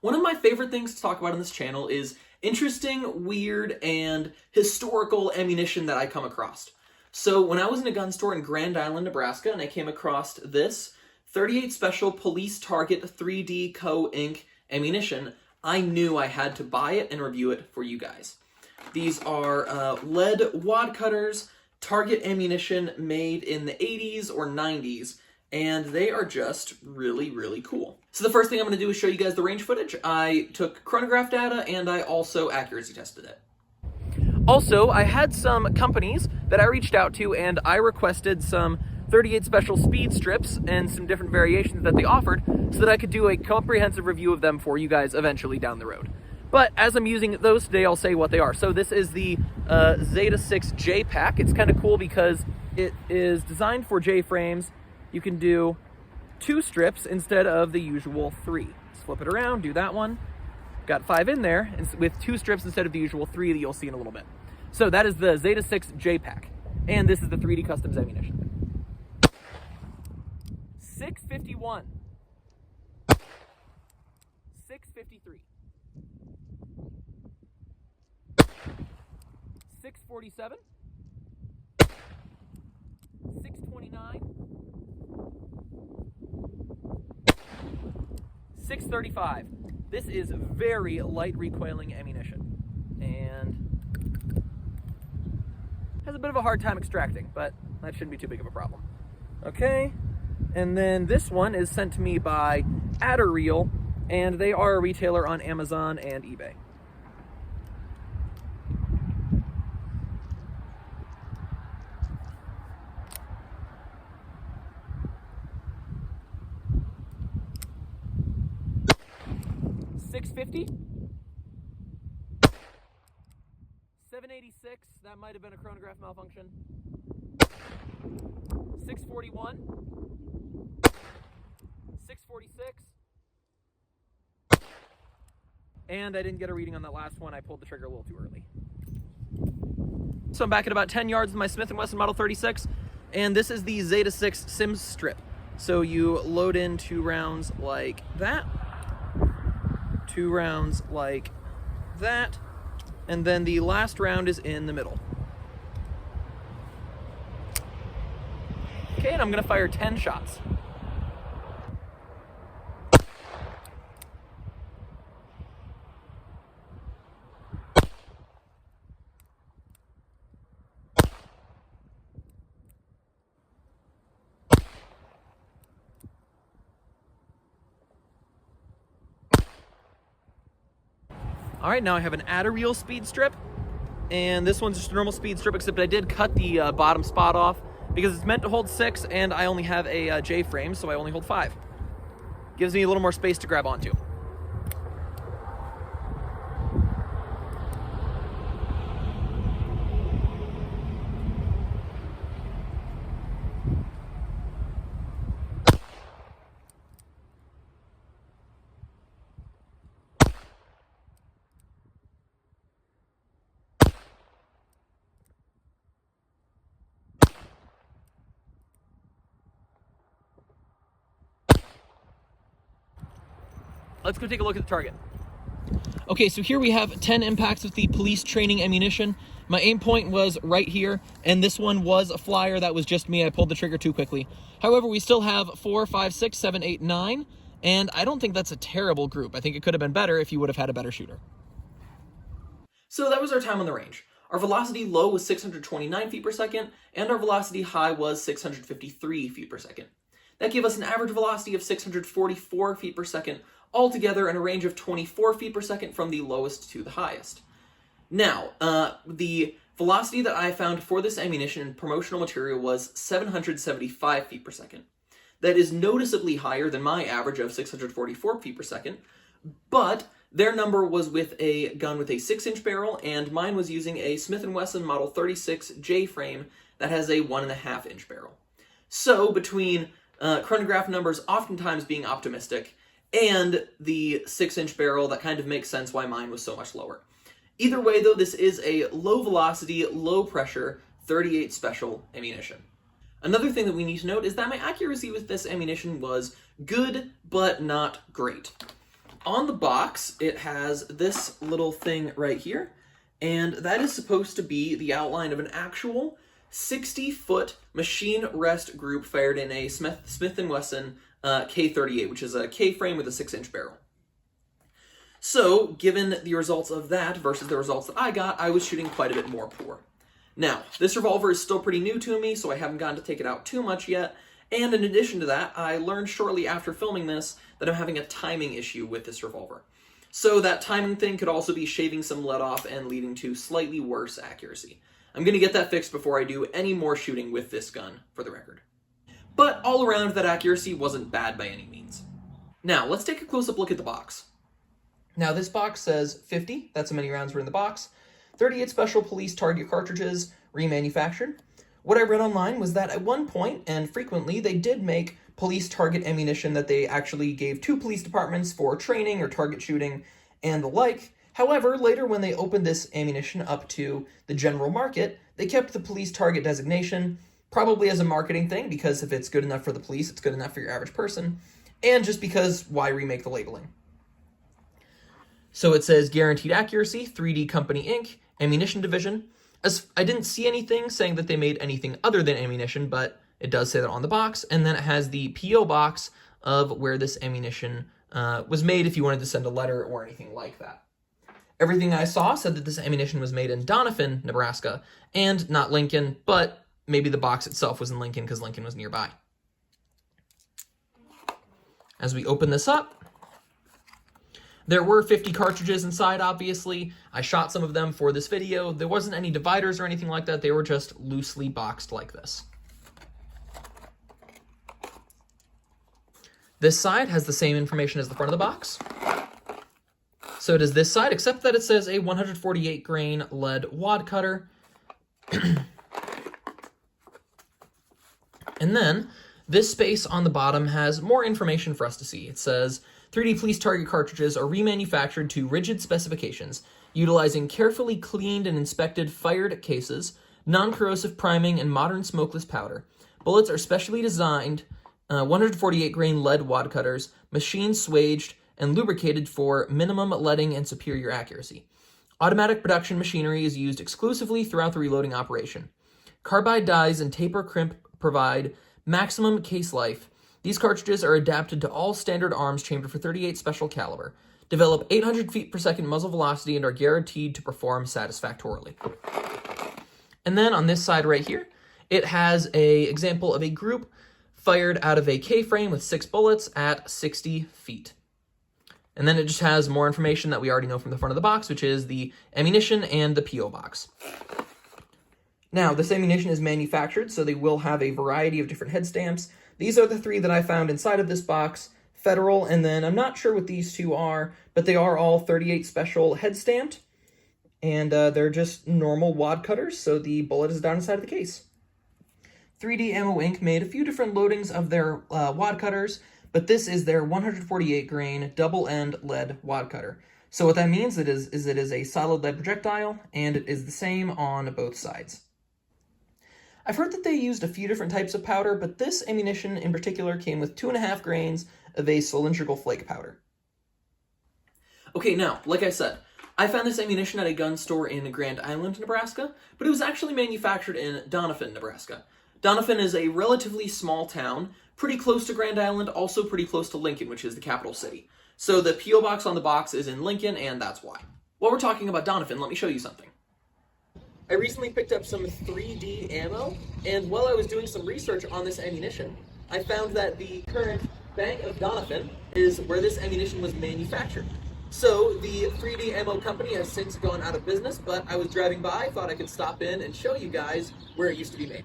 One of my favorite things to talk about on this channel is interesting, weird, and historical ammunition that I come across. So when I was in a gun store in Grand Island, Nebraska, and I came across this 38 Special Police Target 3D Co. Inc. ammunition, I knew I had to buy it and review it for you guys. These are lead wadcutters, target ammunition made in the 80s or 90s, and they are just really, really cool. So the first thing I'm going to do is show you guys the range footage. I took chronograph data, and I also accuracy tested it. Also, I had some companies that I reached out to, and I requested some 38 Special speed strips and some different variations that they offered so that I could do a comprehensive review of them for you guys eventually down the road. But as I'm using those today, I'll say what they are. So this is the Zeta 6 J pack. It's kind of cool because it is designed for J frames. You can do 2 strips instead of the usual 3. Just flip it around, do that one. Got 5 in there and with 2 strips instead of the usual 3 that you'll see in a little bit. So that is the Zeta 6 J pack. And this is the 3D Customs ammunition. 651. 653. 647. 629. 635. This is very light recoiling ammunition and has a bit of a hard time extracting, but that shouldn't be too big of a problem. Okay, and then this one is sent to me by Adderreel, and they are a retailer on Amazon and eBay. $650, $786, that might have been a chronograph malfunction. $641, $646, and I didn't get a reading on that last one. I pulled the trigger a little too early. So I'm back at about 10 yards with my Smith & Wesson Model 36, and this is the Zeta 6 Sims strip. So you load in 2 rounds like that, 2 rounds like that, and then the last round is in the middle. Okay, and I'm gonna fire 10 shots. All right, now I have an Adderreel speed strip, and this one's just a normal speed strip, except I did cut the bottom spot off because it's meant to hold 6, and I only have a J frame, so I only hold 5. Gives me a little more space to grab onto. Let's go take a look at the target. Okay, so here we have 10 impacts with the police training ammunition. My aim point was right here, and this one was a flyer. That was just me. I pulled the trigger too quickly. However, we still have 4, 5, 6, 7, 8, 9, and I don't think that's a terrible group. I think it could have been better if you would have had a better shooter. So that was our time on the range. Our velocity low was 629 feet per second, and our velocity high was 653 feet per second. That gave us an average velocity of 644 feet per second, altogether in a range of 24 feet per second from the lowest to the highest. Now, the velocity that I found for this ammunition and promotional material was 775 feet per second. That is noticeably higher than my average of 644 feet per second, but their number was with a gun with a 6-inch barrel, and mine was using a Smith & Wesson Model 36 J frame that has a 1.5-inch barrel. So between chronograph numbers oftentimes being optimistic and the 6-inch barrel, that kind of makes sense why mine was so much lower. Either way, though, this is a low velocity, low pressure 38 Special ammunition. Another thing that we need to note is that my accuracy with this ammunition was good, but not great. On the box, it has this little thing right here, and that is supposed to be the outline of an actual 60-foot machine rest group fired in a Smith & Wesson K38, which is a K-frame with a 6-inch barrel. So, given the results of that versus the results that I got, I was shooting quite a bit more poor. Now, this revolver is still pretty new to me, so I haven't gotten to take it out too much yet, and in addition to that, I learned shortly after filming this that I'm having a timing issue with this revolver. So that timing thing could also be shaving some lead off and leading to slightly worse accuracy. I'm going to get that fixed before I do any more shooting with this gun, for the record. But all around, that accuracy wasn't bad by any means. Now, let's take a close-up look at the box. Now, this box says 50, that's how many rounds were in the box, 38 special police target cartridges, remanufactured. What I read online was that at one point, and frequently, they did make police target ammunition that they actually gave to police departments for training or target shooting and the like. However, later when they opened this ammunition up to the general market, they kept the police target designation, probably as a marketing thing, because if it's good enough for the police, it's good enough for your average person, and just because why remake the labeling? So it says guaranteed accuracy, 3D Company Inc., ammunition division. As I didn't see anything saying that they made anything other than ammunition, but it does say that on the box, and then it has the P.O. box of where this ammunition was made if you wanted to send a letter or anything like that. Everything I saw said that this ammunition was made in Doniphan, Nebraska, and not Lincoln, but maybe the box itself was in Lincoln because Lincoln was nearby. As we open this up, there were 50 cartridges inside, obviously. I shot some of them for this video. There wasn't any dividers or anything like that. They were just loosely boxed like this. This side has the same information as the front of the box. So does this side, except that it says a 148 grain lead Wadcutter. And then this space on the bottom has more information for us to see. It says 3D police target cartridges are remanufactured to rigid specifications, utilizing carefully cleaned and inspected fired cases, non-corrosive priming, and modern smokeless powder. Bullets are specially designed 148 grain lead Wadcutters, machine swaged and lubricated for minimum leading and superior accuracy. Automatic production machinery is used exclusively throughout the reloading operation. Carbide dies and taper crimp provide maximum case life. These cartridges are adapted to all standard arms chambered for 38 special caliber, develop 800 feet per second muzzle velocity, and are guaranteed to perform satisfactorily. And then on this side right here, it has an example of a group fired out of a K-frame with 6 bullets at 60 feet. And then it just has more information that we already know from the front of the box, which is the ammunition and the P.O. box. Now, this ammunition is manufactured, so they will have a variety of different head stamps. These are the 3 that I found inside of this box, Federal, and then I'm not sure what these 2 are, but they are all 38 special head stamped, and they're just normal Wadcutters, so the bullet is down inside of the case. 3D Ammo Inc. made a few different loadings of their Wadcutters, but this is their 148 grain double-end lead Wadcutter. So what that means is it is a solid lead projectile, and it is the same on both sides. I've heard that they used a few different types of powder, but this ammunition in particular came with 2.5 grains of a cylindrical flake powder. Okay, now, like I said, I found this ammunition at a gun store in Grand Island, Nebraska, but it was actually manufactured in Doniphan, Nebraska. Doniphan is a relatively small town, pretty close to Grand Island, also pretty close to Lincoln, which is the capital city. So the P.O. box on the box is in Lincoln, and that's why. While we're talking about Doniphan, let me show you something. I recently picked up some 3D ammo, and while I was doing some research on this ammunition, I found that the current Bank of Doniphan is where this ammunition was manufactured. So the 3D ammo company has since gone out of business, but I was driving by, thought I could stop in and show you guys where it used to be made.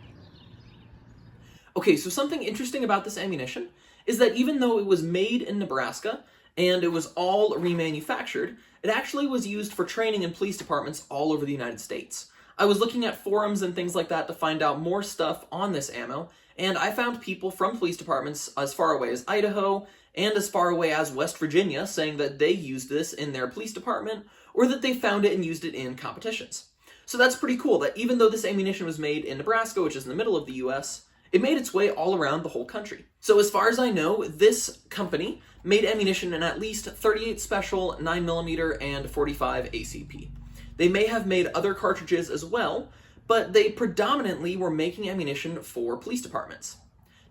Okay, so something interesting about this ammunition is that even though it was made in Nebraska and it was all remanufactured, it actually was used for training in police departments all over the United States. I was looking at forums and things like that to find out more stuff on this ammo, and I found people from police departments as far away as Idaho and as far away as West Virginia saying that they used this in their police department or that they found it and used it in competitions. So that's pretty cool that even though this ammunition was made in Nebraska, which is in the middle of the US, It made its way all around the whole country. So as far as I know, this company made ammunition in at least 38 Special, 9mm, and 45 ACP. They may have made other cartridges as well, but they predominantly were making ammunition for police departments.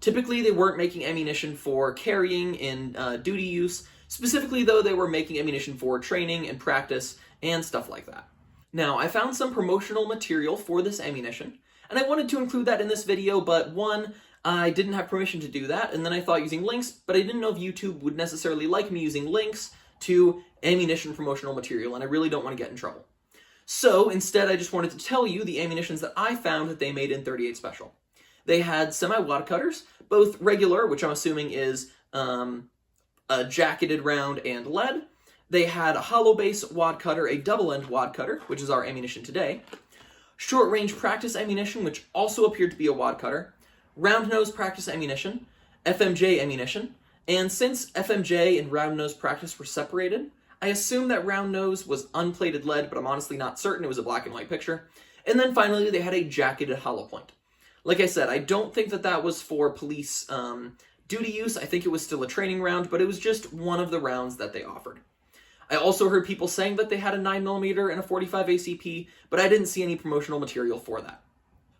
Typically, they weren't making ammunition for carrying in duty use. Specifically, though, they were making ammunition for training and practice and stuff like that. Now, I found some promotional material for this ammunition, and I wanted to include that in this video, but one, I didn't have permission to do that, and then I thought using links, but I didn't know if YouTube would necessarily like me using links to ammunition promotional material, and I really don't want to get in trouble. So instead, I just wanted to tell you the ammunitions that I found that they made in 38 Special. They had semi-Wadcutters, both regular, which I'm assuming is a jacketed round and lead. They had a hollow base Wadcutter, a double-end Wadcutter, which is our ammunition today. Short-range practice ammunition, which also appeared to be a Wadcutter. Round-nose practice ammunition. FMJ ammunition. And since FMJ and round-nose practice were separated, I assume that round-nose was unplated lead, but I'm honestly not certain. It was a black and white picture. And then finally, they had a jacketed hollow point. Like I said, I don't think that that was for police duty use. I think it was still a training round, but it was just one of the rounds that they offered. I also heard people saying that they had a 9mm and a 45 ACP, but I didn't see any promotional material for that.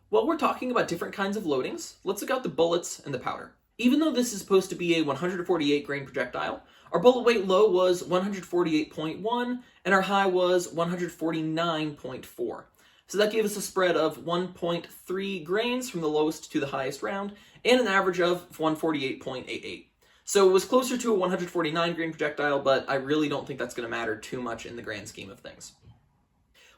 While we're talking about different kinds of loadings, let's look at the bullets and the powder. Even though this is supposed to be a 148 grain projectile, our bullet weight low was 148.1 and our high was 149.4. So that gave us a spread of 1.3 grains from the lowest to the highest round and an average of 148.88. So it was closer to a 149 grain projectile, but I really don't think that's going to matter too much in the grand scheme of things.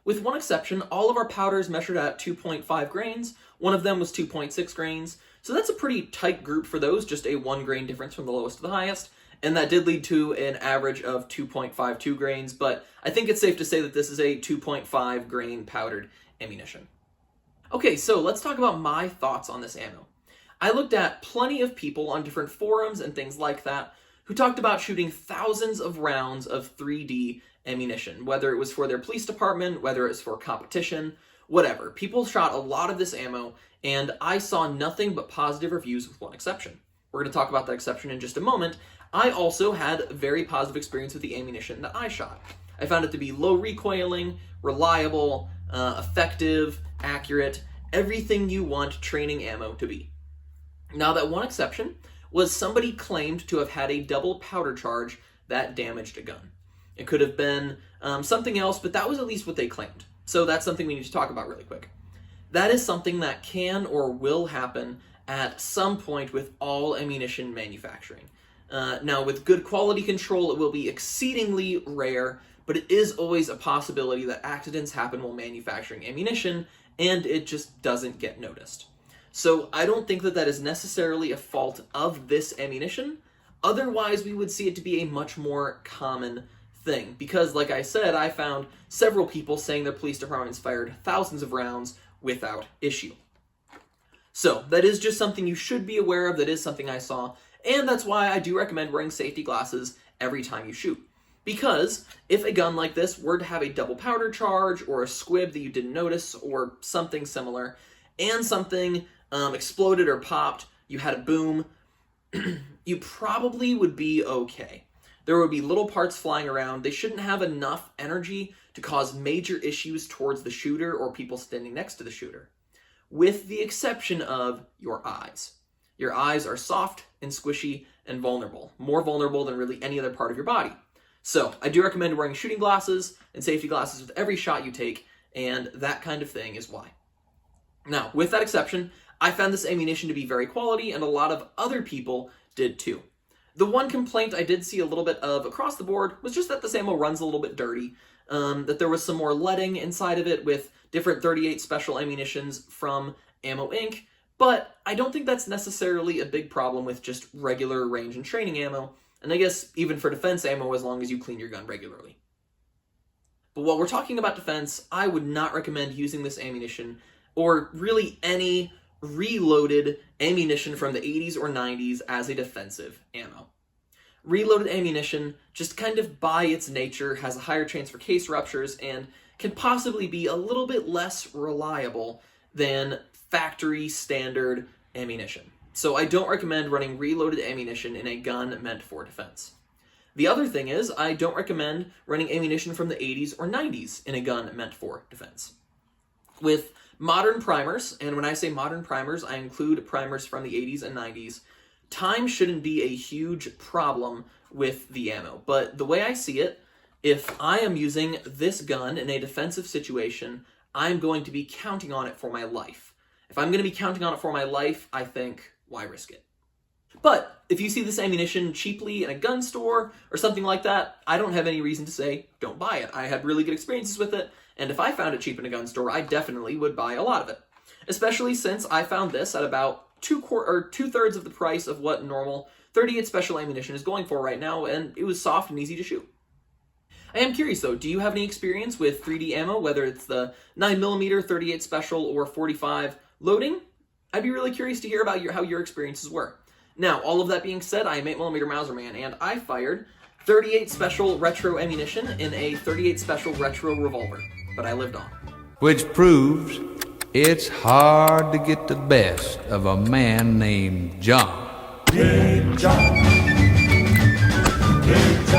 With one exception, all of our powders measured at 2.5 grains. One of them was 2.6 grains. So that's a pretty tight group for those, just a 1 grain difference from the lowest to the highest. And that did lead to an average of 2.52 grains, but I think it's safe to say that this is a 2.5 grain powdered ammunition. Okay, so let's talk about my thoughts on this ammo. I looked at plenty of people on different forums and things like that who talked about shooting thousands of rounds of 3D ammunition, whether it was for their police department, whether it's for competition, whatever. People shot a lot of this ammo, and I saw nothing but positive reviews with one exception. We're going to talk about that exception in just a moment. I also had a very positive experience with the ammunition that I shot. I found it to be low recoiling, reliable, effective, accurate, everything you want training ammo to be. Now, that one exception was somebody claimed to have had a double powder charge that damaged a gun. It could have been something else, but that was at least what they claimed. So that's something we need to talk about really quick. That is something that can or will happen at some point with all ammunition manufacturing. Now, with good quality control, it will be exceedingly rare, but it is always a possibility that accidents happen while manufacturing ammunition, and it just doesn't get noticed. So I don't think that that is necessarily a fault of this ammunition. Otherwise, we would see it to be a much more common thing. Because, like I said, I found several people saying their police departments fired thousands of rounds without issue. So that is just something you should be aware of. That is something I saw. And that's why I do recommend wearing safety glasses every time you shoot. Because if a gun like this were to have a double powder charge or a squib that you didn't notice or something similar, and something exploded or popped, you had a boom, you probably would be okay. There would be little parts flying around. They shouldn't have enough energy to cause major issues towards the shooter or people standing next to the shooter, with the exception of your eyes. Your eyes are soft and squishy and vulnerable, more vulnerable than really any other part of your body. So I do recommend wearing shooting glasses and safety glasses with every shot you take, and that kind of thing is why. Now, with that exception, I found this ammunition to be very quality, and a lot of other people did too. The one complaint I did see a little bit of across the board was just that this ammo runs a little bit dirty, that there was some more leading inside of it with different 38 Special ammunitions from Ammo Inc., but I don't think that's necessarily a big problem with just regular range and training ammo, and I guess even for defense ammo as long as you clean your gun regularly. But while we're talking about defense, I would not recommend using this ammunition, or really any reloaded ammunition from the 80s or 90s as a defensive ammo. Reloaded ammunition, just kind of by its nature, has a higher chance for case ruptures and can possibly be a little bit less reliable than factory standard ammunition. So I don't recommend running reloaded ammunition in a gun meant for defense. The other thing is, I don't recommend running ammunition from the 80s or 90s in a gun meant for defense. With modern primers, and when I say modern primers, I include primers from the 80s and 90s, time shouldn't be a huge problem with the ammo. But the way I see it, if I am using this gun in a defensive situation, I'm going to be counting on it for my life. If I'm going to be counting on it for my life, I think, why risk it? But if you see this ammunition cheaply in a gun store or something like that, I don't have any reason to say don't buy it. I had really good experiences with it, and if I found it cheap in a gun store, I definitely would buy a lot of it. Especially since I found this at about two-thirds of the price of what normal 38 special ammunition is going for right now, and it was soft and easy to shoot. I am curious though, do you have any experience with 3D ammo, whether it's the 9mm, 38 special, or 45 loading? I'd be really curious to hear about how your experiences were. Now, all of that being said, I am 8mm Mauser Man, and I fired 38 special retro ammunition in a 38 special retro revolver, but I lived on. Which proves it's hard to get the best of a man named John. Big John. Big John.